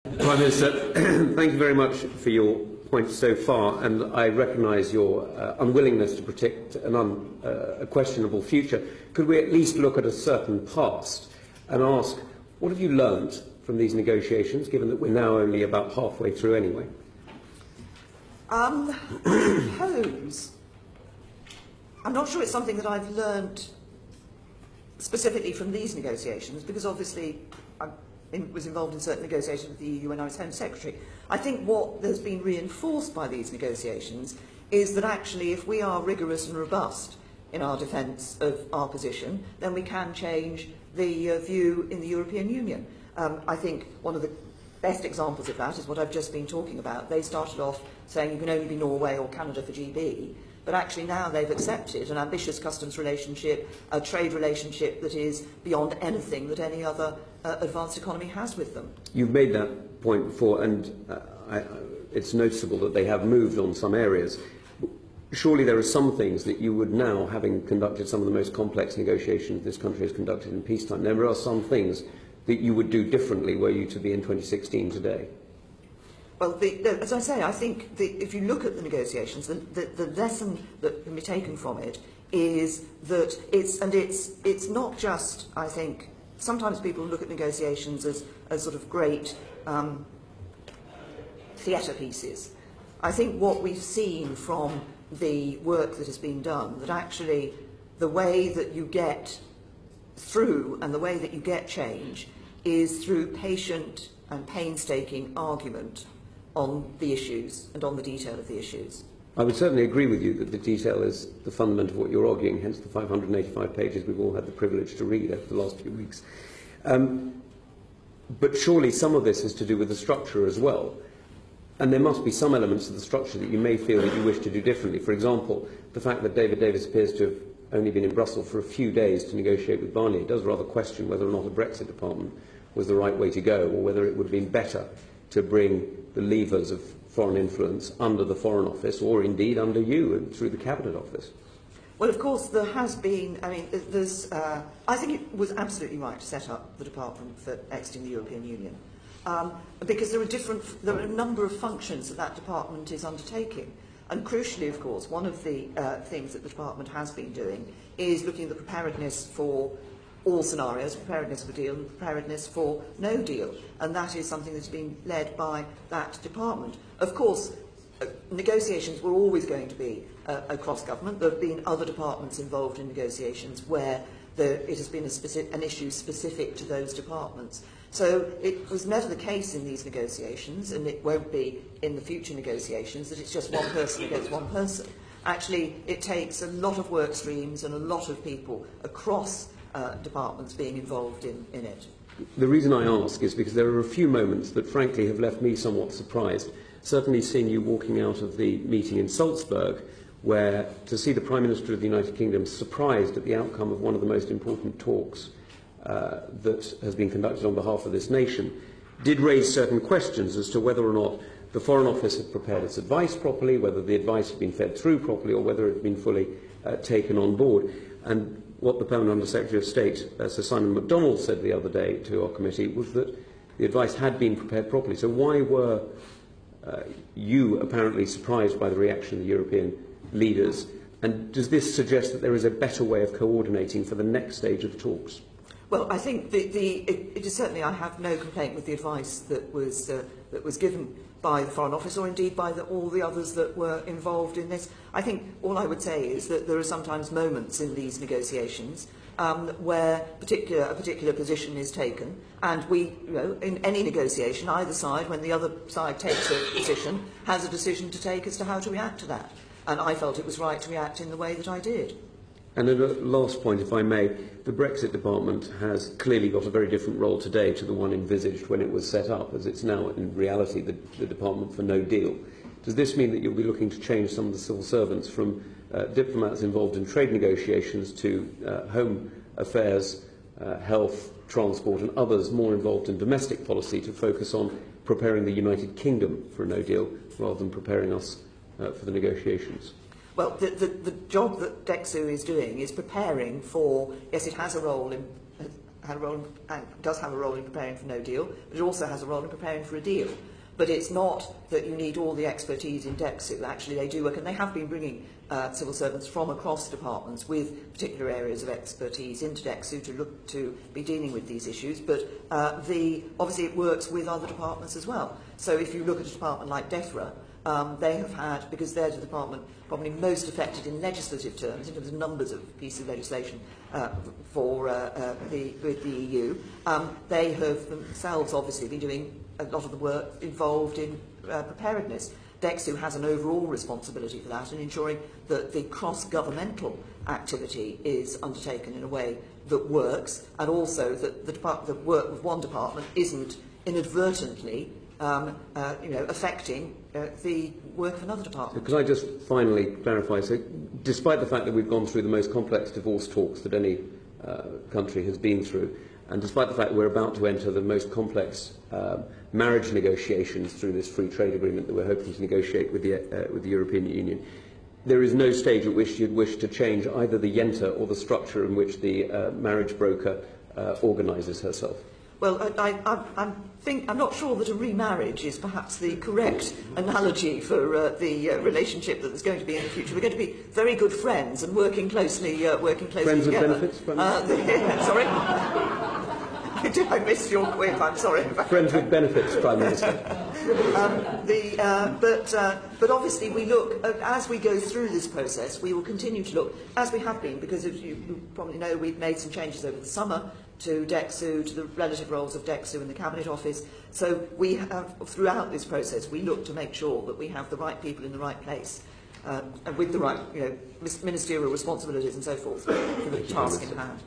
Prime Minister, thank you very much for your points so far, and I recognise your unwillingness to predict a questionable future. Could we at least look at a certain past and ask, what have you learnt from these negotiations, given that we're now only about halfway through anyway? I suppose, I'm not sure it's something that I've learnt specifically from these negotiations, because obviously I was involved in certain negotiations with the EU when I was Home Secretary. I think what has been reinforced by these negotiations is that actually if we are rigorous and robust in our defence of our position, then we can change the view in the European Union. I think one of the best examples of that is what I've just been talking about. They started off saying you can only be Norway or Canada for GB, but actually now they've accepted an ambitious customs relationship, a trade relationship that is beyond anything that any other advanced economy has with them. You've made that point before, and it's noticeable that they have moved on some areas. Surely there are some things that you would now, having conducted some of the most complex negotiations this country has conducted in peacetime, there are some things that you would do differently were you to be in 2016 today? Well, as I say, I think if you look at the negotiations, the lesson that can be taken from it is that it's not just, I think, sometimes people look at negotiations as sort of great theatre pieces. I think what we've seen from the work that has been done, that actually the way that you get through and the way that you get change is through patient and painstaking argument on the issues and on the detail of the issues. I would certainly agree with you that the detail is the fundament of what you're arguing, hence the 585 pages we've all had the privilege to read over the last few weeks. But surely some of this is to do with the structure as well. And there must be some elements of the structure that you may feel that you wish to do differently. For example, the fact that David Davis appears to have only been in Brussels for a few days to negotiate with Barnier does rather question whether or not a Brexit department was the right way to go, or whether it would have been better to bring the levers of foreign influence under the Foreign Office, or indeed under you and through the Cabinet Office. Well, of course, there has been, I mean, I think it was absolutely right to set up the Department for Exiting the European Union, because there are a number of functions that that department is undertaking. And crucially, of course, one of the things that the department has been doing is looking at the preparedness for all scenarios, preparedness for deal and preparedness for no deal. And that is something that's been led by that department. Of course, negotiations were always going to be across government. There have been other departments involved in negotiations where it has been an issue specific to those departments. So it was never the case in these negotiations, and it won't be in the future negotiations, that it's just one person against one person. Actually, it takes a lot of work streams and a lot of people across departments being involved in it. The reason I ask is because there are a few moments that frankly have left me somewhat surprised. Certainly seeing you walking out of the meeting in Salzburg, where to see the Prime Minister of the United Kingdom surprised at the outcome of one of the most important talks that has been conducted on behalf of this nation, did raise certain questions as to whether or not the Foreign Office had prepared its advice properly, whether the advice had been fed through properly, or whether it had been fully taken on board. And what the Permanent Under-Secretary of State, Sir Simon MacDonald, said the other day to our committee was that the advice had been prepared properly. So why were you apparently surprised by the reaction of the European leaders? And does this suggest that there is a better way of coordinating for the next stage of the talks? Well, I think it is certainly, I have no complaint with the advice that was given by the Foreign Office, or indeed by all the others that were involved in this. I think all I would say is that there are sometimes moments in these negotiations where a particular position is taken, and in any negotiation, either side, when the other side takes a position, has a decision to take as to how to react to that. And I felt it was right to react in the way that I did. And at a last point, if I may, the Brexit Department has clearly got a very different role today to the one envisaged when it was set up, as it's now in reality the Department for No Deal. Does this mean that you'll be looking to change some of the civil servants from diplomats involved in trade negotiations to home affairs, health, transport and others more involved in domestic policy to focus on preparing the United Kingdom for a no deal rather than preparing us for the negotiations? Well, the job that DEXU is doing is preparing for, yes, it has a role in had a role and does have a role in preparing for no deal, but it also has a role in preparing for a deal. But it's not that you need all the expertise in DEXU. Actually, they do work, and they have been bringing civil servants from across departments with particular areas of expertise into DEXU to look to be dealing with these issues. But obviously it works with other departments as well. So if you look at a department like DEFRA, they have had, because they're the department probably most affected in legislative terms, in terms of numbers of pieces of legislation with the EU, they have themselves obviously been doing a lot of the work involved in preparedness. DEXU has an overall responsibility for that and ensuring that the cross-governmental activity is undertaken in a way that works, and also that the work with one department isn't inadvertently affecting the work of another department. So could I just finally clarify, so despite the fact that we've gone through the most complex divorce talks that any country has been through, and despite the fact we're about to enter the most complex marriage negotiations through this free trade agreement that we're hoping to negotiate with the European Union, there is no stage at which you'd wish to change either the yenta or the structure in which the marriage broker organises herself? Well, I'm not sure that a remarriage is perhaps the correct analogy for the relationship that there's going to be in the future. We're going to be very good friends and working closely Friends together. with benefits? Sorry? I missed your quip, I'm sorry. Friends with benefits, Prime Minister. But obviously we look, as we go through this process, we will continue to look, as we have been, because as you probably know, we've made some changes over the summer to DEXU, to the relative roles of DEXU in the Cabinet Office. So we have, throughout this process, we look to make sure that we have the right people in the right place, and with the right ministerial responsibilities and so forth for the task in hand.